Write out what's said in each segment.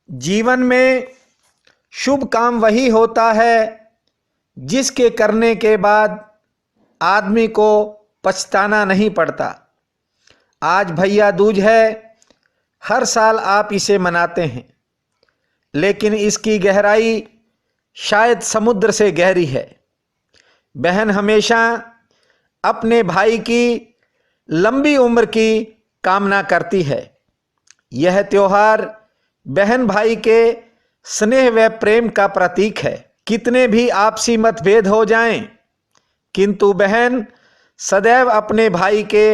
जीवन में शुभ काम वही होता है जिसके करने के बाद आदमी को पछताना नहीं पड़ता। आज भैया दूज है, हर साल आप इसे मनाते हैं, लेकिन इसकी गहराई शायद समुद्र से गहरी है। बहन हमेशा अपने भाई की लंबी उम्र की कामना करती है। यह त्योहार बहन भाई के स्नेह व प्रेम का प्रतीक है। कितने भी आपसी मतभेद हो जाएं, किंतु बहन सदैव अपने भाई के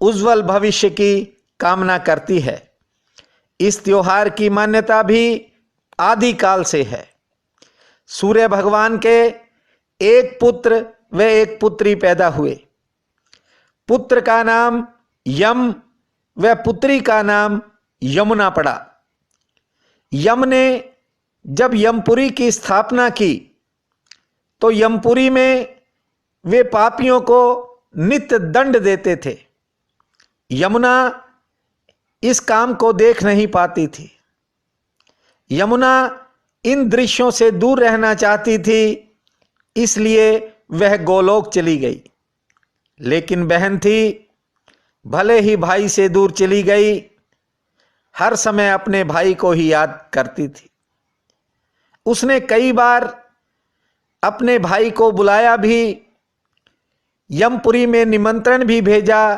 उज्जवल भविष्य की कामना करती है। इस त्योहार की मान्यता भी आदिकाल से है। सूर्य भगवान के एक पुत्र व एक पुत्री पैदा हुए। पुत्र का नाम यम व पुत्री का नाम यमुना पड़ा। यम ने जब यमपुरी की स्थापना की तो यमपुरी में वे पापियों को नित्य दंड देते थे। यमुना इस काम को देख नहीं पाती थी। यमुना इन दृश्यों से दूर रहना चाहती थी, इसलिए वह गोलोक चली गई। लेकिन बहन थी, भले ही भाई से दूर चली गई, हर समय अपने भाई को ही याद करती थी। उसने कई बार अपने भाई को बुलाया भी, यमपुरी में निमंत्रण भी भेजा,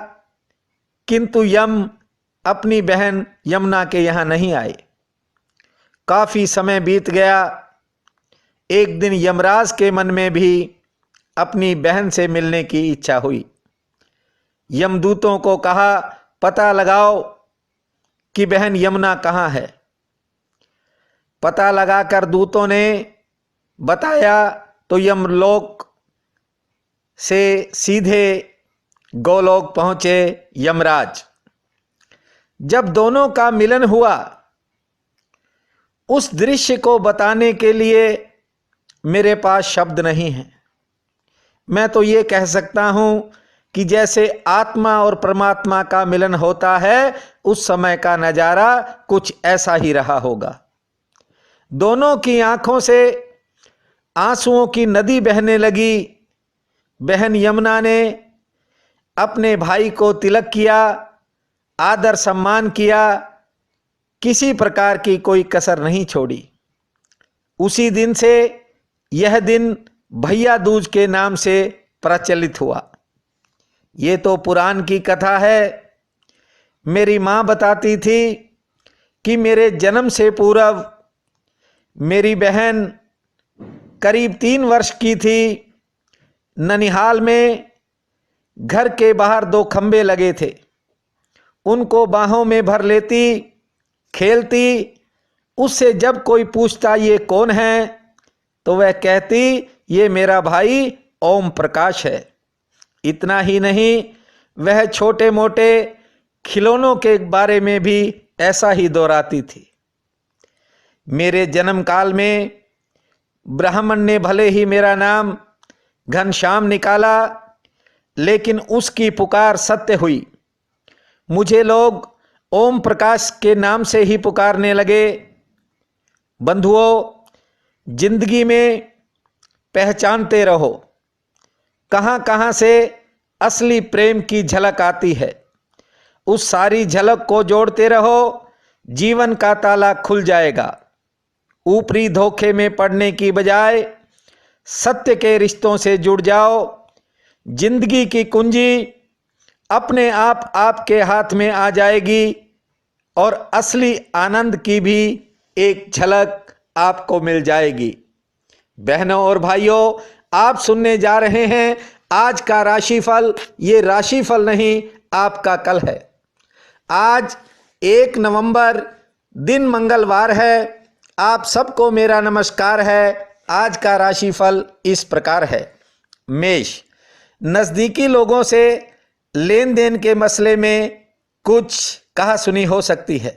किंतु यम अपनी बहन यमुना के यहाँ नहीं आए। काफी समय बीत गया। एक दिन यमराज के मन में भी अपनी बहन से मिलने की इच्छा हुई। यमदूतों को कहा, पता लगाओ कि बहन यमुना कहाँ है। पता लगाकर दूतों ने बताया तो यमलोक से सीधे गोलोक पहुंचे यमराज। जब दोनों का मिलन हुआ, उस दृश्य को बताने के लिए मेरे पास शब्द नहीं है। मैं तो ये कह सकता हूं कि जैसे आत्मा और परमात्मा का मिलन होता है, उस समय का नजारा कुछ ऐसा ही रहा होगा। दोनों की आंखों से आंसुओं की नदी बहने लगी। बहन यमुना ने अपने भाई को तिलक किया, आदर सम्मान किया, किसी प्रकार की कोई कसर नहीं छोड़ी। उसी दिन से यह दिन भैया दूज के नाम से प्रचलित हुआ। ये तो पुराण की कथा है। मेरी माँ बताती थी कि मेरे जन्म से पूर्व मेरी बहन करीब 3 वर्ष की थी। ननिहाल में घर के बाहर 2 खंबे लगे थे, उनको बाहों में भर लेती, खेलती। उससे जब कोई पूछता ये कौन है, तो वह कहती ये मेरा भाई ओम प्रकाश है। इतना ही नहीं, वह छोटे मोटे खिलौनों के बारे में भी ऐसा ही दोहराती थी। मेरे जन्म काल में ब्राह्मण ने भले ही मेरा नाम घनश्याम निकाला, लेकिन उसकी पुकार सत्य हुई। मुझे लोग ओम प्रकाश के नाम से ही पुकारने लगे। बंधुओं, जिंदगी में पहचानते रहो कहां कहां से असली प्रेम की झलक आती है। उस सारी झलक को जोड़ते रहो, जीवन का ताला खुल जाएगा। ऊपरी धोखे में पड़ने की बजाय सत्य के रिश्तों से जुड़ जाओ। जिंदगी की कुंजी अपने आप आपके हाथ में आ जाएगी और असली आनंद की भी एक झलक आपको मिल जाएगी। बहनों और भाइयों, आप सुनने जा रहे हैं आज का राशिफल। ये राशिफल नहीं, आपका कल है। आज 1 नवंबर, दिन मंगलवार है। आप सबको मेरा नमस्कार है। आज का राशिफल इस प्रकार है। मेष, नज़दीकी लोगों से लेन देन के मसले में कुछ कहा सुनी हो सकती है,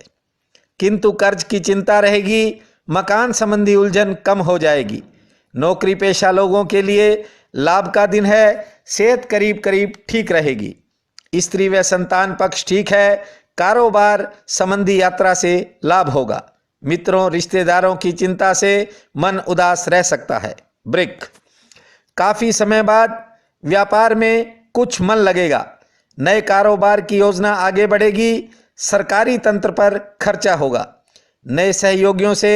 किंतु कर्ज की चिंता रहेगी। मकान संबंधी उलझन कम हो जाएगी। नौकरी पेशा लोगों के लिए लाभ का दिन है। सेहत करीब करीब ठीक रहेगी। स्त्री व संतान पक्ष ठीक है। कारोबार संबंधी यात्रा से लाभ होगा। मित्रों रिश्तेदारों की चिंता से मन उदास रह सकता है। वृक्क, काफी समय बाद व्यापार में कुछ मन लगेगा। नए कारोबार की योजना आगे बढ़ेगी। सरकारी तंत्र पर खर्चा होगा। नए सहयोगियों से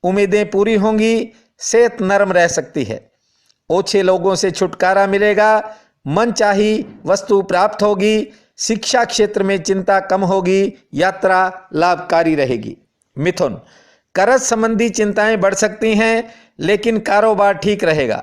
उम्मीदें पूरी होंगी। सेहत नरम रह सकती है। ओछे लोगों से छुटकारा मिलेगा। मनचाही वस्तु प्राप्त होगी। शिक्षा क्षेत्र में चिंता कम होगी। यात्रा लाभकारी रहेगी। मिथुन, कर्ज संबंधी चिंताएं बढ़ सकती हैं, लेकिन कारोबार ठीक रहेगा।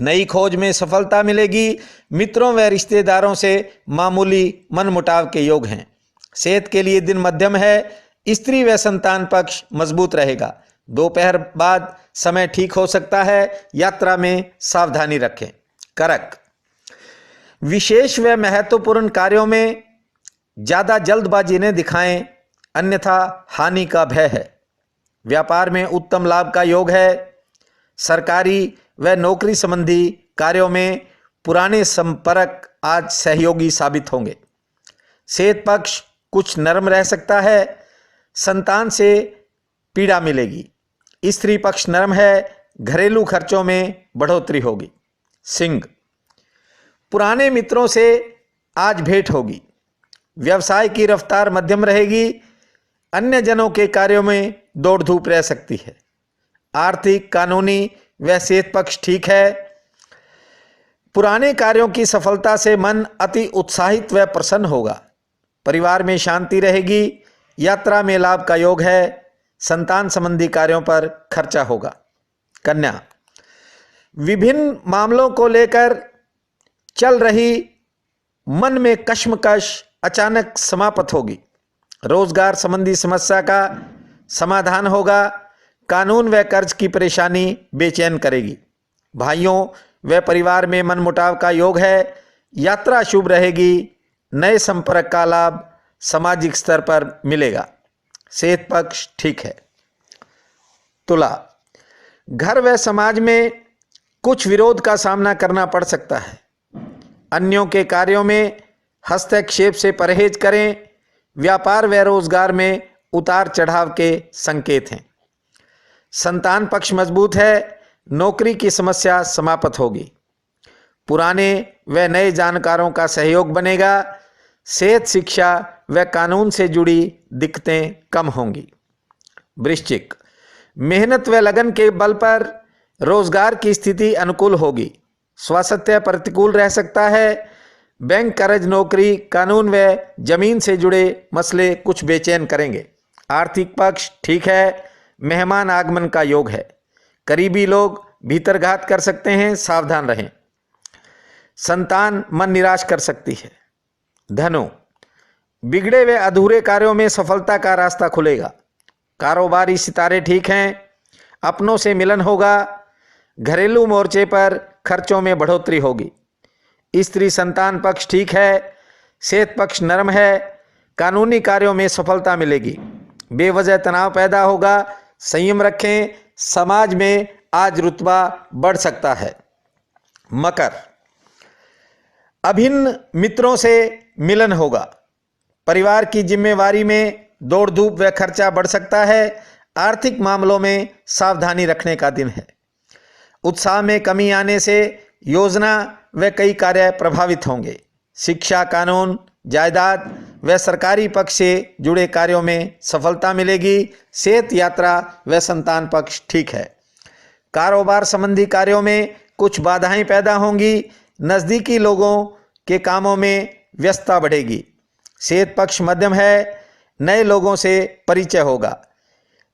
नई खोज में सफलता मिलेगी। मित्रों व रिश्तेदारों से मामूली मनमुटाव के योग हैं। सेहत के लिए दिन मध्यम है। स्त्री व संतान पक्ष मजबूत रहेगा। दोपहर बाद समय ठीक हो सकता है। यात्रा में सावधानी रखें। करक, विशेष व महत्वपूर्ण कार्यों में ज्यादा जल्दबाजी न दिखाएं, अन्यथा हानि का भय है। व्यापार में उत्तम लाभ का योग है। सरकारी व नौकरी संबंधी कार्यों में पुराने संपर्क आज सहयोगी साबित होंगे। सेहत पक्ष कुछ नरम रह सकता है। संतान से पीड़ा मिलेगी। स्त्री पक्ष नरम है। घरेलू खर्चों में बढ़ोतरी होगी। सिंह, पुराने मित्रों से आज भेंट होगी। व्यवसाय की रफ्तार मध्यम रहेगी। अन्य जनों के कार्यों में दौड़ धूप रह सकती है। आर्थिक, कानूनी व सेहत पक्ष ठीक है। पुराने कार्यों की सफलता से मन अति उत्साहित व प्रसन्न होगा। परिवार में शांति रहेगी। यात्रा में लाभ का योग है। संतान संबंधी कार्यों पर खर्चा होगा। कन्या, विभिन्न मामलों को लेकर चल रही मन में कश्मकश अचानक समाप्त होगी। रोजगार संबंधी समस्या का समाधान होगा। कानून व कर्ज की परेशानी बेचैन करेगी। भाइयों व परिवार में मनमुटाव का योग है। यात्रा शुभ रहेगी। नए संपर्क का लाभ सामाजिक स्तर पर मिलेगा। सेहत पक्ष ठीक है। तुला, घर व समाज में कुछ विरोध का सामना करना पड़ सकता है। अन्यों के कार्यों में हस्तक्षेप से परहेज करें। व्यापार व रोजगार में उतार चढ़ाव के संकेत हैं। संतान पक्ष मजबूत है। नौकरी की समस्या समाप्त होगी। पुराने व नए जानकारों का सहयोग बनेगा। सेहत, शिक्षा व कानून से जुड़ी दिक्कतें कम होंगी। वृश्चिक, मेहनत व लगन के बल पर रोजगार की स्थिति अनुकूल होगी। स्वास्थ्य प्रतिकूल रह सकता है। बैंक, कर्ज, नौकरी, कानून व जमीन से जुड़े मसले कुछ बेचैन करेंगे। आर्थिक पक्ष ठीक है। मेहमान आगमन का योग है। करीबी लोग भीतरघात कर सकते हैं, सावधान रहें। संतान मन निराश कर सकती है। धनु, बिगड़े हुए अधूरे कार्यों में सफलता का रास्ता खुलेगा। कारोबारी सितारे ठीक हैं। अपनों से मिलन होगा। घरेलू मोर्चे पर खर्चों में बढ़ोतरी होगी। स्त्री संतान पक्ष ठीक है। सेहत पक्ष नरम है। कानूनी कार्यों में सफलता मिलेगी। बेवजह तनाव पैदा होगा। संयम रखें। समाज में आज रुतबा बढ़ सकता है। मकर, अभिन्न मित्रों से मिलन होगा। परिवार की जिम्मेवारी में दौड़ धूप व खर्चा बढ़ सकता है। आर्थिक मामलों में सावधानी रखने का दिन है। उत्साह में कमी आने से योजना व कई कार्य प्रभावित होंगे। शिक्षा, कानून, जायदाद व सरकारी पक्ष से जुड़े कार्यों में सफलता मिलेगी। सेहत, यात्रा व संतान पक्ष ठीक है। कारोबार संबंधी कार्यों में कुछ बाधाएं पैदा होंगी। नज़दीकी लोगों के कामों में व्यस्तता बढ़ेगी। सेहत पक्ष मध्यम है। नए लोगों से परिचय होगा।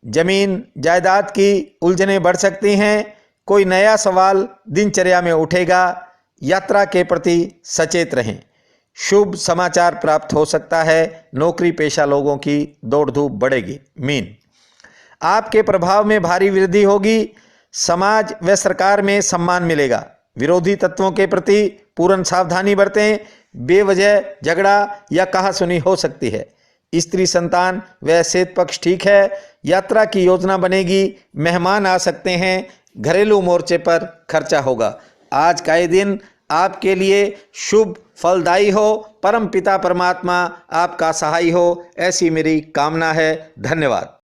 जमीन जायदाद की उलझनें बढ़ सकती हैं। कोई नया सवाल दिनचर्या में उठेगा। यात्रा के प्रति सचेत रहें। शुभ समाचार प्राप्त हो सकता है। नौकरी पेशा लोगों की दौड़ धूप बढ़ेगी। मीन, आपके प्रभाव में भारी वृद्धि होगी। समाज व सरकार में सम्मान मिलेगा। विरोधी तत्वों के प्रति पूर्ण सावधानी बरतें। बेवजह झगड़ा या कहासुनी हो सकती है। स्त्री, संतान व सेहत पक्ष ठीक है। यात्रा की योजना बनेगी। मेहमान आ सकते हैं। घरेलू मोर्चे पर खर्चा होगा। आज का ये दिन आपके लिए शुभ फलदायी हो। परम पिता परमात्मा आपका सहाय हो, ऐसी मेरी कामना है। धन्यवाद।